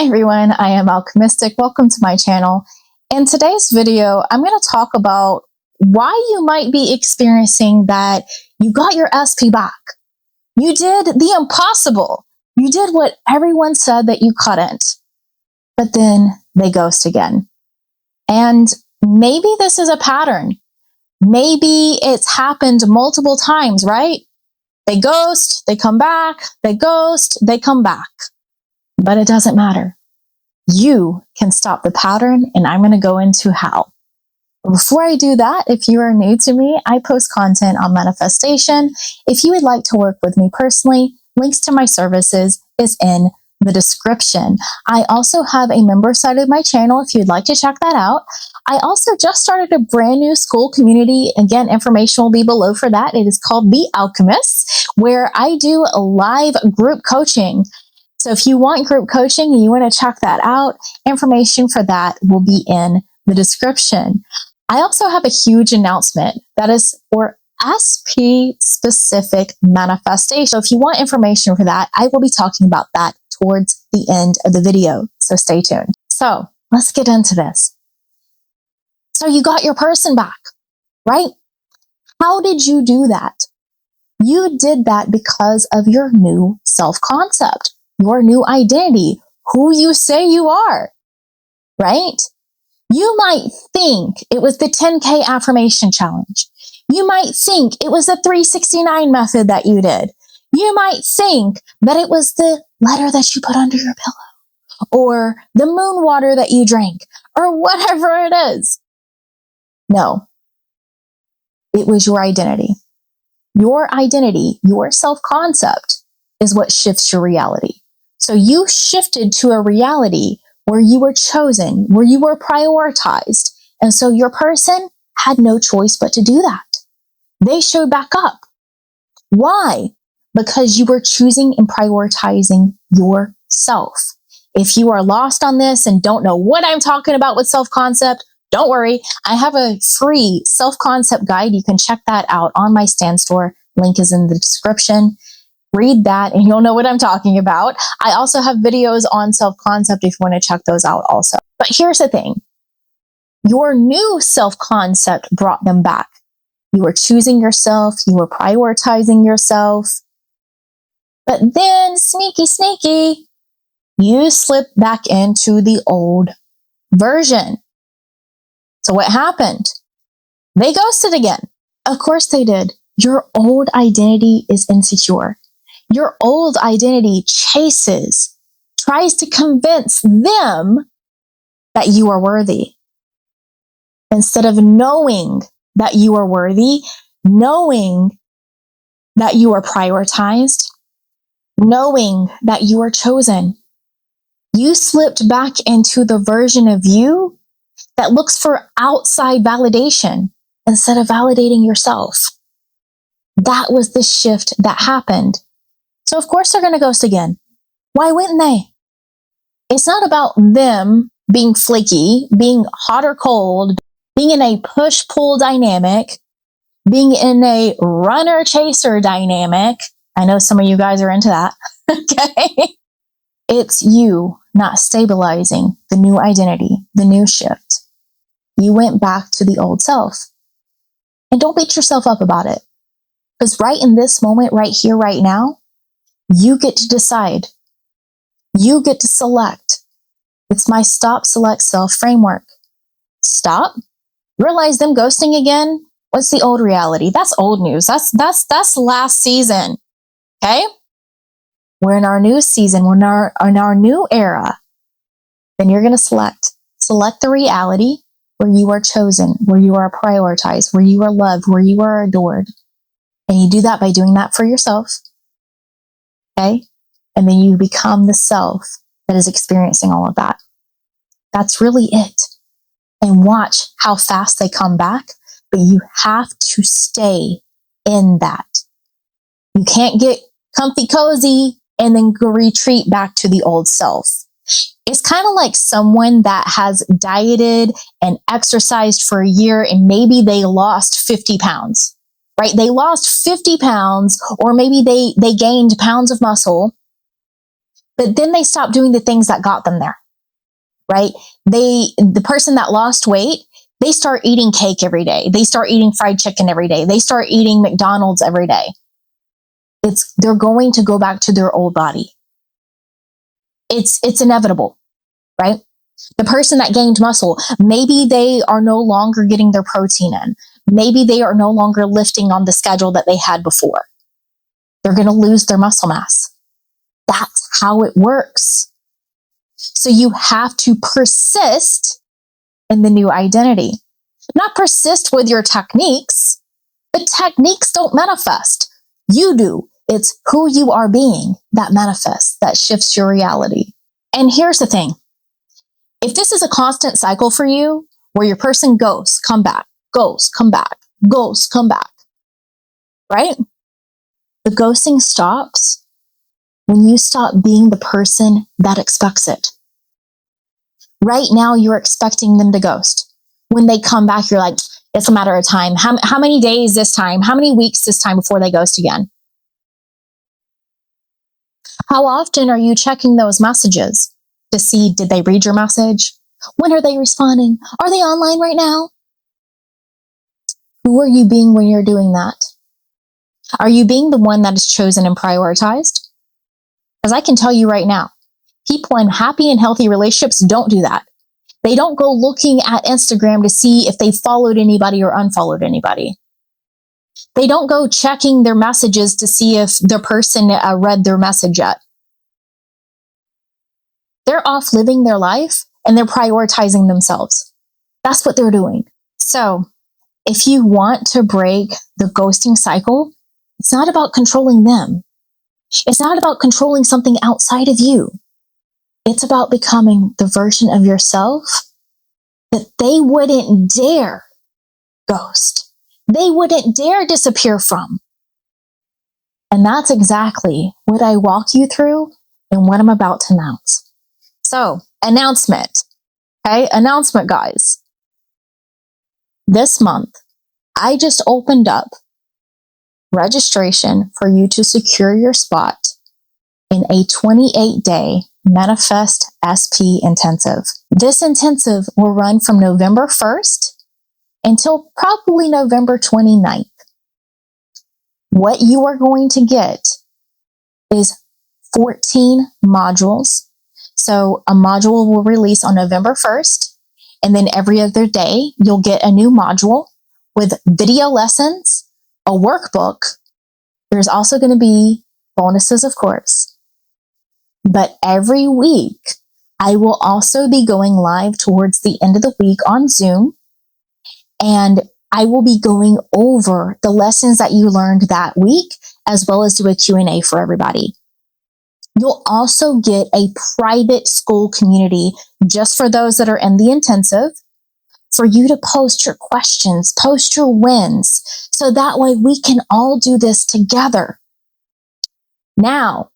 Hi everyone, I am Alchemystic. Welcome to my channel. In today's video, I'm going to talk about why you might be experiencing that you got your SP back. You did the impossible. You did what everyone said that you couldn't, but then they ghost again. And maybe this is a pattern. Maybe it's happened multiple times, right? They ghost, they come back, they ghost, they come back. But it doesn't matter. You can stop the pattern, and I'm going to go into how. But before I do that, if you are new to me, I post content on manifestation. If you would like to work with me personally, links to my services is in the description. I also have a member side of my channel if you'd like to check that out. I also just started a brand new school community. Again, information will be below for that. It is called The Alchemists, where I do a live group coaching. So if you want group coaching and you want to check that out, information for that will be in the description. I also have a huge announcement that is for SP specific manifestation. So if you want information for that, I will be talking about that towards the end of the video. So stay tuned. So let's get into this. So you got your person back, right? How did you do that? You did that because of your new self-concept. Your new identity, who you say you are, right? You might think it was the 10K affirmation challenge. You might think it was the 369 method that you did. You might think that it was the letter that you put under your pillow or the moon water that you drank or whatever it is. No, it was your identity. Your identity, your self-concept is what shifts your reality. So you shifted to a reality where you were chosen, where you were prioritized. And so your person had no choice but to do that. They showed back up. Why? Because you were choosing and prioritizing yourself. If you are lost on this and don't know what I'm talking about with self-concept, don't worry. I have a free self-concept guide. You can check that out on my Stan store. Link is in the description. Read that and you'll know what I'm talking about. I also have videos on self-concept if you want to check those out also. But here's the thing. Your new self-concept brought them back. You were choosing yourself. You were prioritizing yourself. But then, sneaky, you slipped back into the old version. So what happened? They ghosted again. Of course they did. Your old identity is insecure. Your old identity tries to convince them that you are worthy. Instead of knowing that you are worthy, knowing that you are prioritized, knowing that you are chosen, you slipped back into the version of you that looks for outside validation instead of validating yourself. That was the shift that happened. So of course they're going to ghost again. Why wouldn't they? It's not about them being flaky, being hot or cold, being in a push-pull dynamic, being in a runner-chaser dynamic. I know some of you guys are into that. Okay. It's you not stabilizing the new identity, the new shift. You went back to the old self. And don't beat yourself up about it. Because right in this moment, right here, right now, you get to decide. You get to select. It's my stop, select, self framework. Stop. Realize them ghosting again. What's the old reality? That's old news. That's last season. Okay? We're in our new season. We're in our new era. Then you're going to select. Select the reality where you are chosen, where you are prioritized, where you are loved, where you are adored. And you do that by doing that for yourself. Okay? And then you become the self that is experiencing all of that. That's really it. And watch how fast they come back, but you have to stay in that. You can't get comfy cozy and then go retreat back to the old self. It's kind of like someone that has dieted and exercised for a year and maybe they lost 50 pounds. Right? They lost 50 pounds or maybe they gained pounds of muscle, but then they stop doing the things that got them there, right? The person that lost weight, they start eating cake every day. They start eating fried chicken every day. They start eating McDonald's every day. They're going to go back to their old body. It's inevitable, right? The person that gained muscle, maybe they are no longer getting their protein in. Maybe they are no longer lifting on the schedule that they had before. They're going to lose their muscle mass. That's how it works. So you have to persist in the new identity. Not persist with your techniques, but techniques don't manifest. You do. It's who you are being that manifests, that shifts your reality. And here's the thing. If this is a constant cycle for you, where your person goes, come back, goes, come back, goes, come back, right? The ghosting stops when you stop being the person that expects it. Right now, you're expecting them to ghost. When they come back, you're like, it's a matter of time. How many days this time? How many weeks this time before they ghost again? How often are you checking those messages to see, did they read your message? When are they responding? Are they online right now? Who are you being when you're doing that? Are you being the one that is chosen and prioritized? Because I can tell you right now, people in happy and healthy relationships don't do that. They don't go looking at Instagram to see if they followed anybody or unfollowed anybody. They don't go checking their messages to see if their person read their message yet. They're off living their life and they're prioritizing themselves. That's what they're doing. So if you want to break the ghosting cycle, it's not about controlling them. It's not about controlling something outside of you. It's about becoming the version of yourself that they wouldn't dare ghost. They wouldn't dare disappear from. And that's exactly what I walk you through and what I'm about to announce. So, announcement. Okay, announcement, guys. This month, I just opened up registration for you to secure your spot in a 28-day Manifest SP intensive. This intensive will run from November 1st until probably November 29th. What you are going to get is 14 modules. So a module will release on November 1st, and then every other day you'll get a new module with video lessons, a workbook. There's also going to be bonuses, of course. But every week, I will also be going live towards the end of the week on Zoom, and I will be going over the lessons that you learned that week, as well as do a Q&A for everybody. You'll also get a private school community just for those that are in the intensive, for you to post your questions, post your wins, so that way we can all do this together. Now,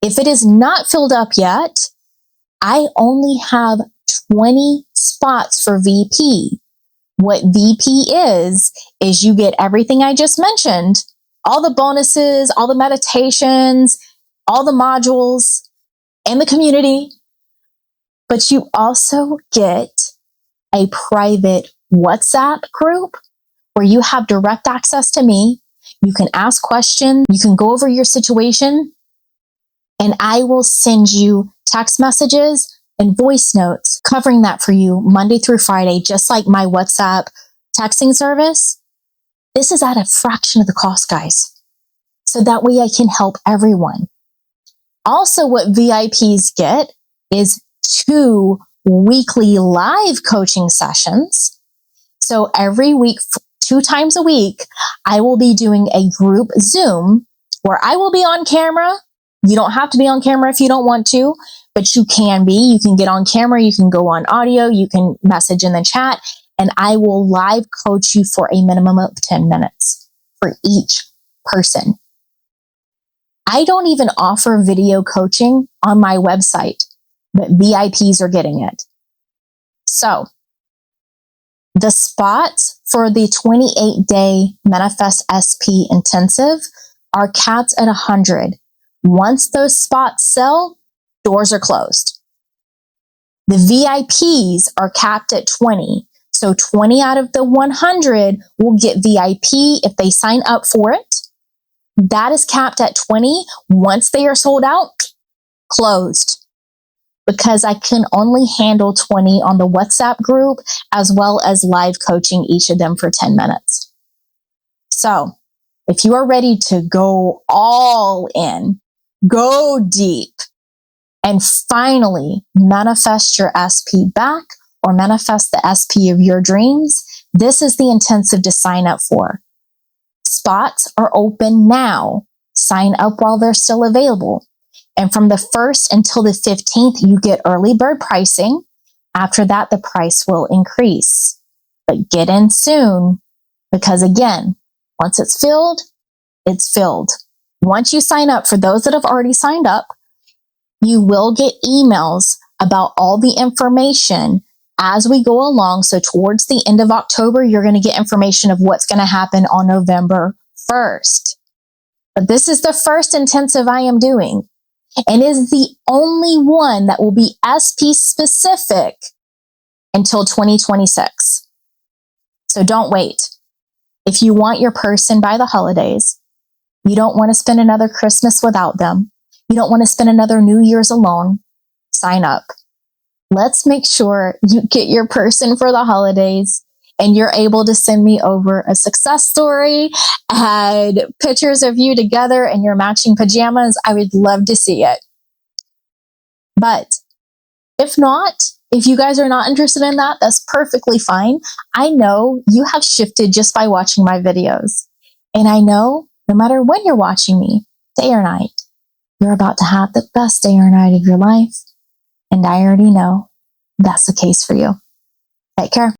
if it is not filled up yet, I only have 20 spots for VP. What VP is you get everything I just mentioned, all the bonuses, all the meditations, all the modules, and the community, but you also get a private WhatsApp group where you have direct access to me. You can ask questions, you can go over your situation, and I will send you text messages and voice notes covering that for you Monday through Friday, just like my WhatsApp texting service. This is at a fraction of the cost, guys. So that way I can help everyone. Also, what VIPs get is 2 weekly live coaching sessions. So every week, 2 times a week, I will be doing a group Zoom where I will be on camera. You don't have to be on camera if you don't want to, but you can be. You can get on camera, you can go on audio, you can message in the chat, and I will live coach you for a minimum of 10 minutes for each person. I don't even offer video coaching on my website, but VIPs are getting it. So, the spots for the 28-day Manifest SP intensive are capped at 100. Once those spots sell, Doors are closed. The VIPs are capped at 20. So 20 out of the 100 will get VIP if they sign up for it. That is capped at 20. Once they are sold out, closed. Because I can only handle 20 on the WhatsApp group, as well as live coaching each of them for 10 minutes. So if you are ready to go all in, go deep, and finally manifest your SP back or manifest the SP of your dreams, this is the intensive to sign up for. Spots are open now. Sign up while they're still available. And from the 1st until the 15th, you get early bird pricing. After that, the price will increase. But get in soon, because again, once it's filled, it's filled. Once you sign up, for those that have already signed up, you will get emails about all the information as we go along. So towards the end of October, you're going to get information of what's going to happen on November 1st. But this is the first intensive I am doing, and is the only one that will be SP specific until 2026. So don't wait. If you want your person by the holidays, you don't want to spend another Christmas without them, you don't want to spend another New Year's alone, sign up. Let's make sure you get your person for the holidays and you're able to send me over a success story and pictures of you together in your matching pajamas. I would love to see it. But if not, if you guys are not interested in that, that's perfectly fine. I know you have shifted just by watching my videos. And I know no matter when you're watching me, day or night, you're about to have the best day or night of your life. And I already know that's the case for you. Take care.